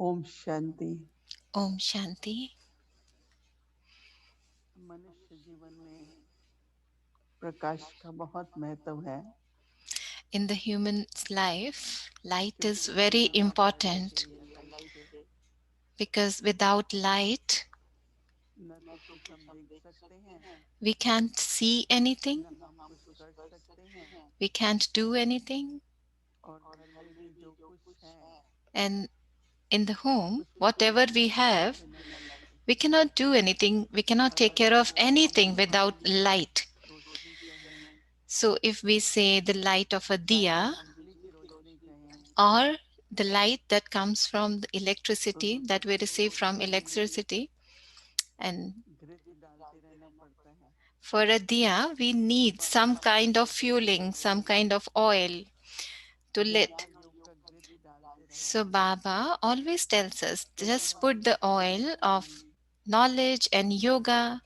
Om Shanti. Om Shanti. मनुष्य जीवन में प्रकाश का बहुत महत्व है, In the human's life, light क्योंकि is बिना very प्रकाश important के लाइट के because without light, न तो कुछ हम देख सकते हैं, we can't see anything, न हम कुछ कर सकते हैं, we can't do anything. और घर में भी जो कुछ है And in the home, उसमें भी whatever हम we कुछ कर have, भी नहीं सकते। we cannot do anything, we cannot take अगर care of anything हम without light. रोशनी कहें, So if we say the light of a चाहे diya बिजली की रोशनी कहें, or the light that comes from the तो electricity that we दोनों receive को from हमें electricity, and घृत डालते रहना पड़ता है। for a diya, we तो need बाबा some हमें kind of कहते हैं fueling, some kind of oil to ज्ञान lit. के योग का घृत डालते रहो। So Baba always tells us just put the oil of knowledge and yoga.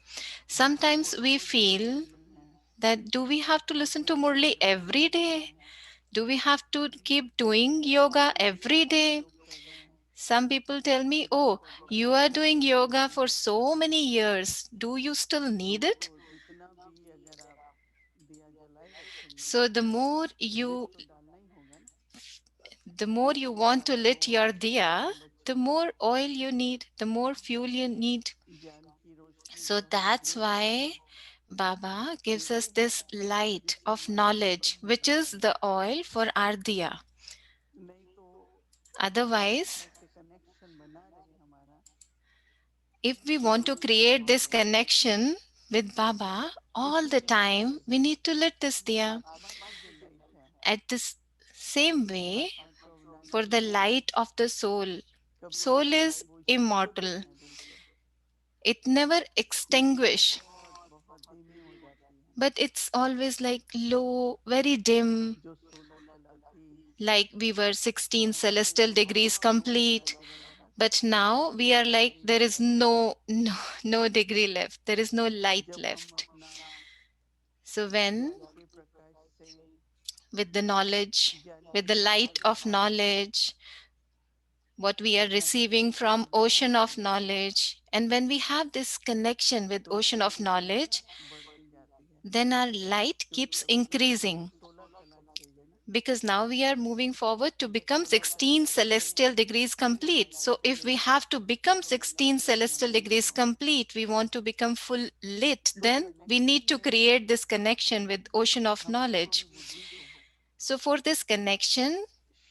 बाबा को Sometimes we रोज feel बोलते हैं, that do we have to listen to Bhagavad Murli Gita का every योग day? कहें, Do we have to keep doing yoga every Gita का day? योग कहें, Some people tell me, Shiv oh, you भगवान are का doing योग yoga for कहें, so many years. Do you still need it? तुमको जितना भी अगर आप दिया जलाए रखेंगे, So the more घृत you तो डालना ही होगा ना। the more you want to lit तो your diya, बाल the बच्चों को more oil you need, the more fuel you need. ज्ञान की रोशनी So को हम that's घृत कहें, why Baba gives us ये है this light जिससे of मनुष्य knowledge, बन which is पाता the है। oil for our diya. नहीं तो Otherwise, परमात्मा से कनेक्शन बना रहे हमारा, if we तो want to रोशनी की create this जरूरत है। connection with Baba all the इसीलिए time, we need to lit this diya. आत्मा की जो लाइट है, At this same way, आत्मा तो for अविनाशी the है, light of the soul, कभी soul नहीं is बुझती कभी immortal. न दूर, It never लेकिन extinguish, बहुत बहुत धीमी हो जाती है। but it's always like low, very dim, जो 16 कला थी, like we were 16 उसमें celestial भी degrees बहुत complete. उजाला रहा, But now we are बहुत like there धीमी is हो गई। no degree left. There is no light जब हम left. अपना So when ज्ञान के प्रकाश से, with the knowledge, ज्ञान with की the light समाधि of से knowledge, what we are प्रकाशित receiving होते from हैं, ocean of knowledge, and when we have this connection with तो ocean लाइट of की संख्या knowledge, बढ़ती जाती है। then our light क्योंकि keeps अब तो हमें increasing 16 कला चाहिए ना, because now we are moving forward to तो become 16 कला 16 चाहिए, celestial degrees complete. So if we have to become 16 celestial degrees complete, we want to become full lit, तो then we need connection to में create this connection with ocean of हमको knowledge. अपनी बुद्धि को So for this connection,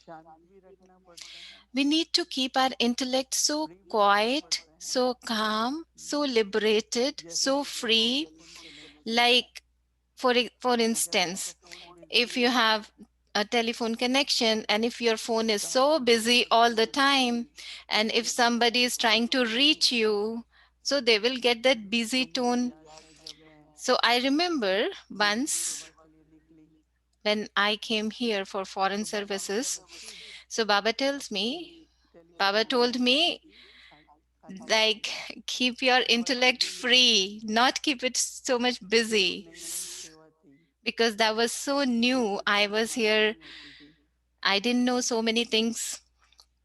शांत भी रखना पड़ता है, we need to keep our intellect so free भी रखना quiet, पड़ता है। so calm, so liberated, जैसे so किसी को free. टेलीफोन कनेक्शन है, Like for अगर आपका instance, phone busy if you है, have a telephone connection and if your phone is तो so आपको busy जरूरत all the पड़ेगी कि time, and if एक जगह somebody is बैठ के trying to बात reach कीजिए। you, so they will get that busy तो मुझे tone. याद है जब मैं So I remember देश की once सेवा के लिए निकली, when I came here for foreign तो बाबा services, जबरदस्ती so Baba tells अपनी me, Baba telephone told connectivity me, हटा दी, like, keep your but intellect busy नहीं रखी, free, not keep it so much क्योंकि busy, नई नई सेवा थी, because that was so new. किसी को I भी was मालूम here, नहीं होती थी। I didn't know so many things.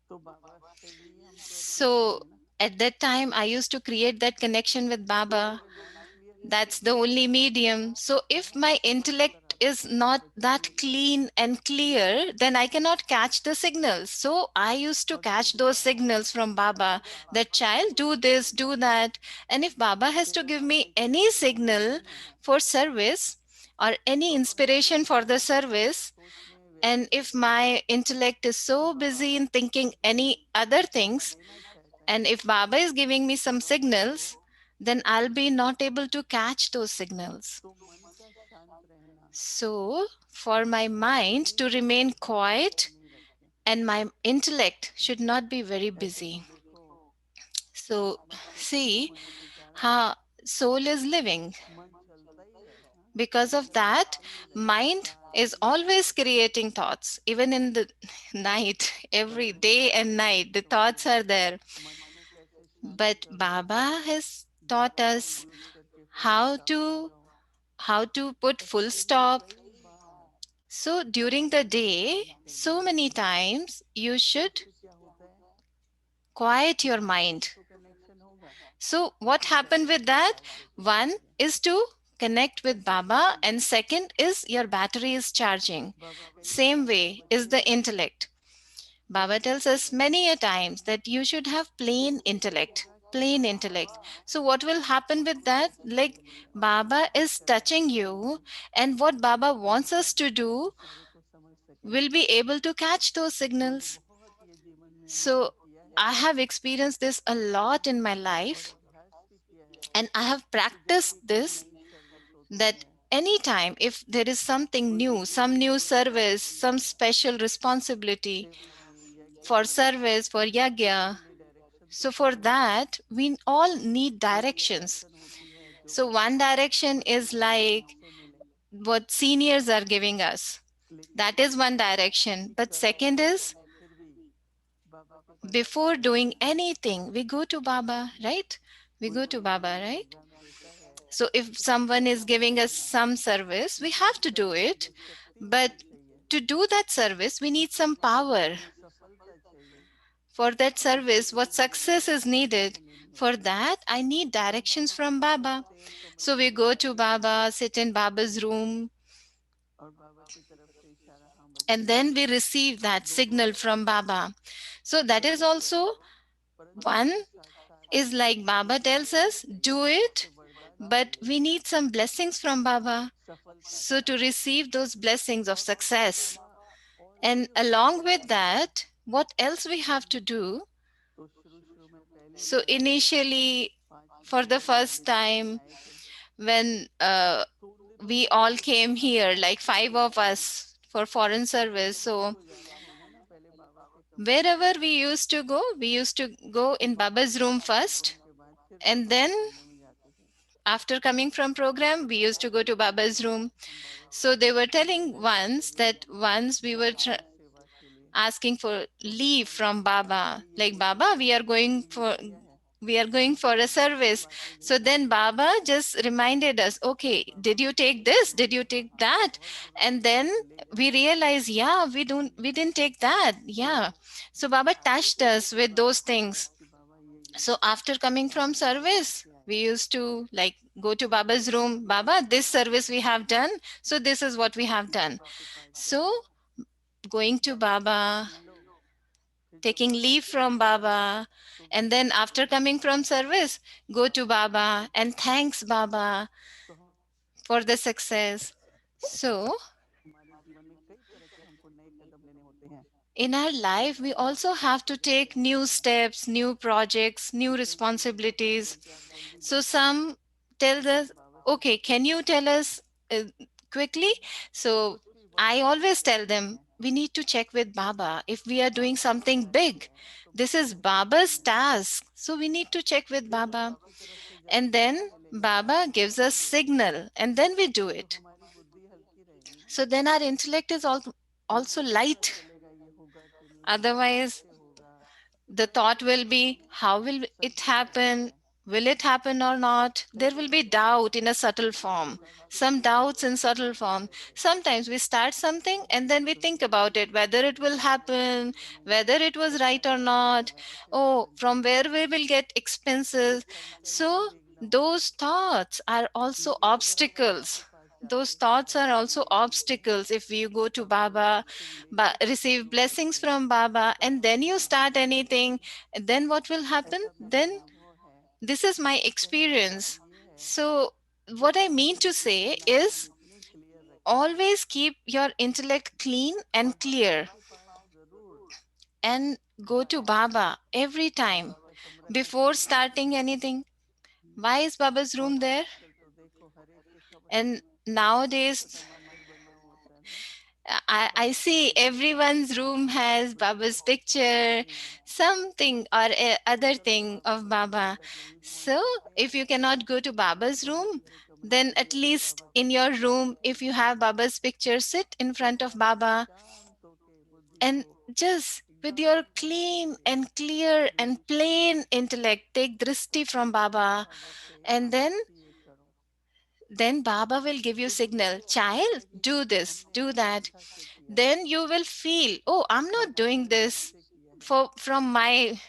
तो बाबा के लिए हम तो ऑफिशियल So है ना, at that time, I used to create that connection with तो Baba. अगर माइंड क्लियर है तो That's the फिर only medium. So if बहुत my अच्छा कलर intellect आता is है, not बच्चों that में भी आता clean and clear, then I cannot catch the signals. So I used to है। और catch those दूसरा signals from Baba, कि that बाबा child, को do this, do that. And if Baba has to सेवा give me करने की any जो signal energy है, for service or तो any अपने आप inspiration उसको for the service, सोच में व्यक्त and if करते हैं my intellect is कि so Baba busy in thinking any other कुछ ऐसा things, देना चाहता है, and if Baba is giving me some तो मैं उसको signals, then they I'll be देता हूँ। not able to catch those signals. तो मन का शांत रहना, So, for my mind बुद्धि to को remain शांत quiet नहीं रखें। and my intellect should not be very ऐसे तो busy. देखो, So, मनुष्य का जो see मन बिगाड़ा है, how soul is living. मन चलता ही रहेगा, Because of that, रुकता ही रहेगा, mind रात is दिन always creating thoughts. Even in the night, every कभी day Baba and night, the बताते thoughts हैं are there. मन को कैसे शांत But करो, Baba has taught बाबा को us यूज करके फुल how स्टॉप to लगाओ। how to put full actually में stop. कई बार So during the बाबा को day, याद करना so many होता है। times you तो should उससे क्या होता है, quiet your mind. तो कनेक्शन होगा, So what लेकिन जब happened तक with that? आप उसको One करेंगे is to connect with Baba, consistency and चाहिए। second is your battery is charging. बाबा कहेंगे Same चार way बाबा is क्यों the चाहिए? intellect. क्यों Baba tells चाहिए us बताइए? many a times that you should have plain intellect. Plain intellect. So what will happen with that? Like Baba is touching you, and what Baba wants us to do इशारे को समझ सके। will be able to catch those मैंने signals. बहुत ये जीवन में अनुभव So किया है I have experienced this a lot in my और life, अभ्यास भी किया है and I have कि जब practiced भी कोई this, नई सर्विस होती that है, anytime if there is something कोई new, some विशेष new service, जिम्मेदारी some है, special responsibility सेवा में, यज्ञ for में, service, for तो उसके yagya, लिए डायरेक्शन तो so for चाहिए ही। that we all need एक directions. डायरेक्शन होती है जो So one direction बड़े is बुजुर्गों like से मिले, what seniors are giving us. लेकिन That is one दूसरा है direction. कि But करने second से is पहले फिर भी बाबा के पास before जाना doing चाहिए। anything, we go to Baba, right? We कोई go to कोई Baba, right? एग्जाम देता है So if तो किसी someone is काम से giving us नहीं, some service, we किसी have भी to do सर्विस के it. लिए शक्ति But होनी चाहिए, to do that service, we need उस some सर्विस के power. लिए सफलता चाहिए, For that उसके service, लिए what मुझे success is needed? डायरेक्शन लेनी For होती है। that, I need तो हम directions बाबा के from पास Baba. जाते हैं तो So मतलब we ये go to होता है कि Baba, sit in Baba's room, और बाबा की तरफ से इशारा, हाँ and बच्चे then we receive that दोनों signal तरफ from से Baba. So that is परंतु क्या also परंतु one इसके साथ साथ is like Baba दूसरा tells क्या us, चाहिए, do बाबा से it, वरदान but चाहिए, we need some blessings from Baba. सफलता So to चाहिए। receive those blessings of और उसके success. अलावा और And कोई along वरदान with नहीं है। that, what else we have to do? तो शुरू शुरू में पहली So bar initially, 5 for the महीने first अमेरिका में time, आए थे, when तो उन दिनों we तो all मुझे came लगा here, बाबा like के five of us for foreign service. जहाँ So को जाना होगा ना पहले बाबा के कमरे में wherever जाते we used to go फिर in बाबा Baba's के room साथ first. प्रोग्राम के बाद फिर And बाबा के then कमरे में जाते थे। after coming from program, we used to go to Baba's room. हम बाबा So they were telling दर्शन के once लिए that once we were समाज सेवा के लिए, asking for तो बाबा leave ने from कभी Baba, ये like नहीं Baba, पूछा we are कि going कभी ये for किया है, a कुछ service. बातें So नहीं then बताई। Baba just reminded us, okay, Baba did you बस take एक this? ही Did you बोला, take हाँ that? बहुत And जरूरी है, then ले we जाऊंगा। realized, yeah, we didn't take that. Yeah. So Baba touched फिर us मुझे with बाबा those से याद things. कि बाबा ये So after coming हम from आपको service, करके आए we हैं। used to like go to Baba's room. Baba, this service we have done. So this is what we have done. बाबा के पास So जाओ, going to बाबा से Baba, कुछ लो, फिर जब taking बाबा leave से from लोगे Baba, तो and फिर then after coming from service, go to Baba and thanks Baba तो हम for the success. So हमारे जीवन में कई तरह के हमको नए कदम लेने होते हैं। in our life, we also have to take new steps, new projects, तो new कई लोग मुझसे कहते responsibilities. हैं कि आप जल्दी So बताओ some tell कि us, हम बाबा से okay, क्या can चाहते you हैं। tell us quickly? So कुछ भी I वरदान always दे tell सकते them, हैं। we need to check with Baba. If we are doing बाबा को something बताया big, है तो this बाबा is ने पूछा Baba's नहीं। task. So we need to check with फिर Baba. बाबा की तरफ से जब And इशारा then मिलेगा कि Baba आपको gives करना us ही है, signal, and then we do तो it. हमारी बुद्धि हल्की रहेगी ना, So then our intellect is also हमको पता light. चलेगा ये होगा कि नहीं होगा, Otherwise, कैसे होगा। तो the कई thought लोग will be, how will it संदेह करते happen? हैं, Will it happen or not? कई There will लोग be doubt in a subtle form. Some संशय doubts करते in हैं, subtle संदेह form. करते हैं। Sometimes we start something and then we तो think फिर about it, whether it will डर लगता है happen, कि नहीं whether it was कैसा right or होगा, क्या not. होगा, ऐसे नहीं Oh, बन from जाएगा। where we will get तो expenses. संशय से So देखना होता those है। thoughts are also लेकिन अगर हम बाबा के obstacles. पास Those जाते हैं, thoughts are also obstacles if you go to तब वो Baba, ब्लेसिंग लेके receive शुरू blessings करते हैं, from Baba, तब and then बाबा you के पास start जाते हैं। anything. Then what will happen? ऐसा मेरा Then अनुभव है। this is my तो कहने का भाव experience. ये है, So जब what I भी mean to अपनी say तुलनाएं हम is इतनी क्लियर रखें always keep your intellect clean और and बाबा clear, के पास जरूर and go to जाएं। Baba every time बाबा का कमरा before कितना बड़ा starting है, anything. Why is Baba's और room there? आजकल तो देखो हर एक के कमरे And में छोटा छोटा nowadays मंदिर बना होता है ना, I बाबा का see मंदिर, everyone's room has बच्चे Baba's picture, something or other आजकल तो thing बाबा of के कमरे Baba. तक नहीं पहुंच So पाते if हैं। you cannot go to Baba's तो room, दूसरे कमरे then में भी at अगर least बाबा in को your बुला room, लें if you have Baba's picture, sit in तो front of बाबा Baba शांत होके बुद्धि and को just with एकदम your शांत clean करके and clear and दृष्टि करो, plain intellect, take drishti from प्रसन्न Baba, भाव से and हाँ बच्ची ये करो। then Baba will give you फिर बुद्धि signal, को आवाज child, आएगी do this, हमने do अपनी that. इच्छा से किया है, Then you will feel, oh, I'm not बाबा ने doing प्रेम this से किया है। for from my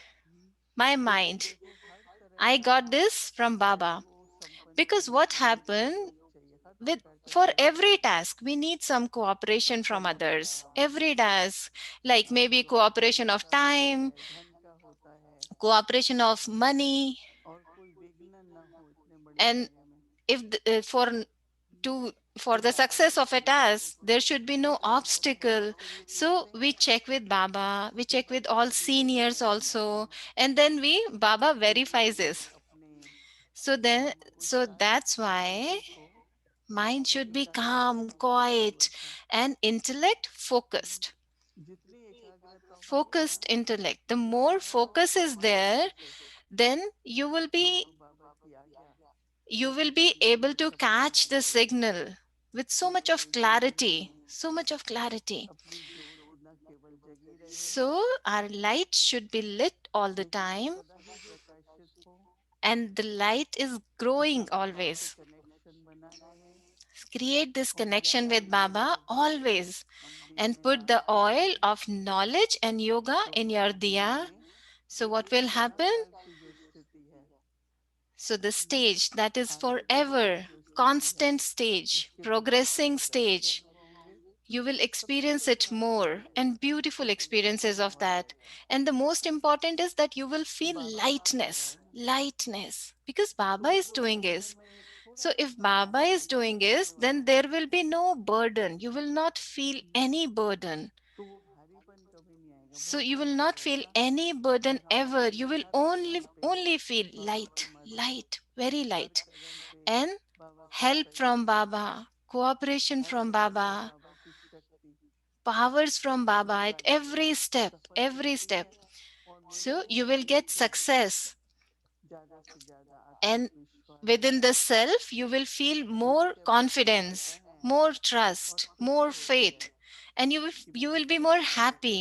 my तो mind. देखो हर तरह I का, got this from चाहे Baba. वो संपत्ति Because what चाहिए, happened, सहयोग चाहिए, हर with प्रकार का for सहयोग every चाहिए। task we need some cooperation from समय का, others. Every task, like maybe जो cooperation समय of का होता time, है, धन का होता है, cooperation of money, और कोई विघ्न न हो इतने बड़े and कार्य में। if for the success of a task there should be no obstacle. चलिए So देखते we हैं check with Baba, we कि check with बच्चा all धीरे धीरे seniors अपने also, आप and then we Baba verifies चिंतन, this. अपने So then, मन को so शांत that's करके why देखो mind should be एकाग्रता की calm, quiet, जरूरत है। and intellect focused. जितनी एकाग्रता होगी ना, Focused intellect. The more focus is high there, focus, then you will be हमको बाबा की आज्ञा you will be प्रकृति के able to सपने catch the आते हैं। signal with so तो much of जीवन clarity, में so much of clarity. अपनी ज्योत न केवल जगी रहे, So our light should be lit all the लेकिन वो time, सदा ही प्रकाशित हो। and the light is growing हम बाबा से always. कनेक्शन बना रहे, Create this और दिया connection with जलते Baba रहे। always, हम दिन and में put the आरती oil करें, of knowledge and yoga तो in your धीरे diya. धीरे So ये what जो will सदा happen? काल की जो स्थिति है, So the stage that is आगे बढ़ने की forever, जो स्थिति है, constant stage, उसके बहुत progressing बहुत अच्छे stage, अनुभव होंगे। you will सबसे experience बड़ी it बात तो more ये है and beautiful कि सबको experiences of अनुभव that. होगा। And the most important is that you will feel बाबा सिखा रहा lightness, है ना, lightness, because तो Baba is देखो doing जीवन is. में एक थोड़ा So सा if समय Baba अगर is बच्चा doing देने is, then वाला there है, will be no burden. You will not feel any burden. तो वो भारीपन कभी नहीं आएगा, So बहुत you will अच्छा not feel लगेगा। any और burden हम ever. अपने You will हर only कदम पे only feel बाबा की light, मदद, light, very हर light. कदम पे And बाबा का help from सहयोग, Baba, cooperation हर from कदम पे Baba, बाबा की शक्ति powers from Baba हमारे at रास्ते every में step, सफल every करती step. है। और मेरे So को you will get देखो success. ज्यादा से ज्यादा And आत्मविश्वास within the आता है, self, you will feel more नित्य बदलता रहता confidence, है, more और trust, खुशी more होती है faith. And कि you will मैंने be more बाबा का आशीर्वाद happy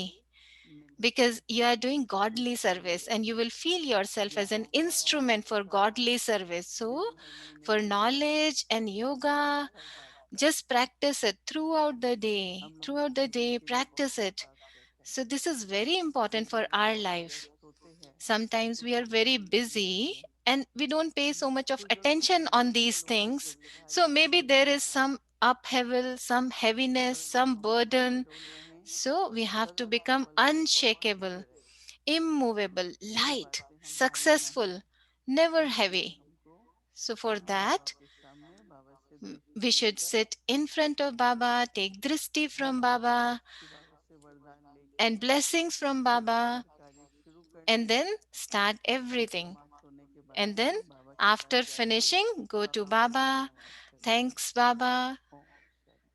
मिल गया because है। you are doing godly service, इसलिए and you will feel yourself as an ज्ञान का, instrument for शिक्षा का godly service. So दिन भर में for नहीं होगा, knowledge and yoga, हर बात का just practice it throughout the day. हम लोगों Throughout को the देने day, के लिए practice बहुत it. बात रहता है। So this is very important लेकिन for हम our बहुत life. व्यस्त होते हैं, Sometimes तो we are समय very नहीं मिलने busy देते। and we don't pay so much of तो जो attention छोटे on छोटे these लोग हैं, things. छोटे भाई So बहन maybe there is हैं, some upheaval, some heaviness, अगर वो some संसार में burden. डोल रहे हैं, So we तो have to सदा become सफल और unshakable, स्थिर, immovable, ये light, बातें हम मानना है। successful, never इसलिए heavy. हमको So for बाबा that, के सामने बाबा से दृष्टि we should लेकर, sit in front of Baba, take drishti from Baba, कि बाबा से वरदान लेके and blessings from फिर Baba, हर कार्य शुरू and करना है। then start और everything. समाप्त होने के बाद And then में बाबा के after पास जाके finishing, go to बाबा का Baba. धन्यवाद करना है। Thanks, Baba. Om Shanti.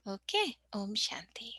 Okay. Om Shanti.